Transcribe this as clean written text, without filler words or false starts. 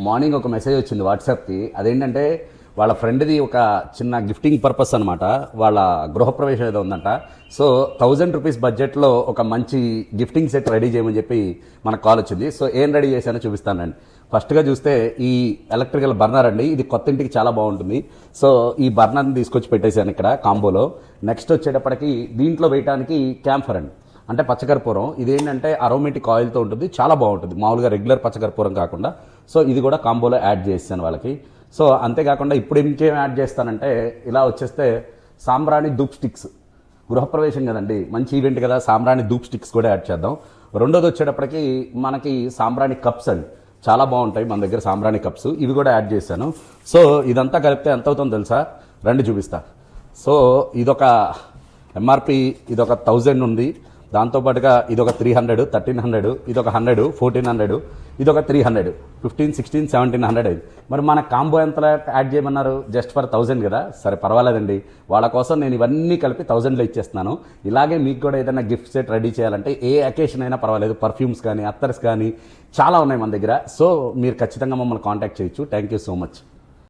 Morning ఒక message వచ్చింది వాట్సాప్కి. అదేంటంటే వాళ్ళ ఫ్రెండ్ది ఒక చిన్న గిఫ్టింగ్ పర్పస్ అనమాట. వాళ్ళ గృహప్రవేశం ఏదో ఉందంట. సో 1000 రూపీస్ బడ్జెట్లో ఒక మంచి గిఫ్టింగ్ సెట్ రెడీ చేయమని చెప్పి మనకు కాల్ వచ్చింది. సో ఏం రెడీ చేశానో చూపిస్తానండి. ఫస్ట్గా చూస్తే ఈ ఎలక్ట్రికల్ బర్నర్ అండి. ఇది కొత్త ఇంటికి చాలా బాగుంటుంది. సో ఈ బర్నర్ని తీసుకొచ్చి పెట్టేశాను ఇక్కడ కాంబోలో. నెక్స్ట్ వచ్చేటప్పటికి దీంట్లో వేయడానికి క్యాంఫర్ అండి, అంటే పచ్చకర్పూరం. ఇదేంటంటే అరోమేటిక్ ఆయిల్తో ఉంటుంది, చాలా బాగుంటుంది, మామూలుగా రెగ్యులర్ పచ్చకర్పూరం కాకుండా. సో ఇది కూడా కాంబోలో యాడ్ చేస్తాను వాళ్ళకి. సో అంతేకాకుండా ఇప్పుడు ఇంకేం యాడ్ చేస్తానంటే, ఇలా వచ్చేస్తే సాంబ్రాణి ధూప్ స్టిక్స్. గృహప్రవేశం కదండి, మంచి ఈవెంట్ కదా, సాంబ్రాణి ధూప్ స్టిక్స్ కూడా యాడ్ చేద్దాం. రెండోది వచ్చేటప్పటికి మనకి సాంబ్రాణి కప్స్ అండి, చాలా బాగుంటాయి మన దగ్గర సాంబ్రాణి కప్స్. ఇవి కూడా యాడ్ చేశాను. సో ఇదంతా కలిపితే ఎంత అవుతుందో తెలుసా? రండి చూపిస్తా. సో ఇదొక ఎంఆర్పి, ఇదొక 1000 ఉంది. దాంతోపాటుగా ఇదొక 300, 1300, ఇదొక 100, 1400, ఇదొక 300, 15, 16, 1700 అయింది. మరి మన కాంబో ఎంత యాడ్ చేయమన్నారు? జస్ట్ ఫర్ 1000 కదా. సరే పర్వాలేదండి, వాళ్ళ కోసం నేను ఇవన్నీ కలిపి 1000లో ఇచ్చేస్తున్నాను. ఇలాగే మీకు కూడా ఏదైనా గిఫ్ట్ సెట్ రెడీ చేయాలంటే ఏ అకేషన్ అయినా పర్వాలేదు, పర్ఫ్యూమ్స్ కానీ అత్తర్స్ కానీ చాలా ఉన్నాయి మన దగ్గర. సో మీరు ఖచ్చితంగా మమ్మల్ని కాంటాక్ట్ చేయొచ్చు. Thank you so much.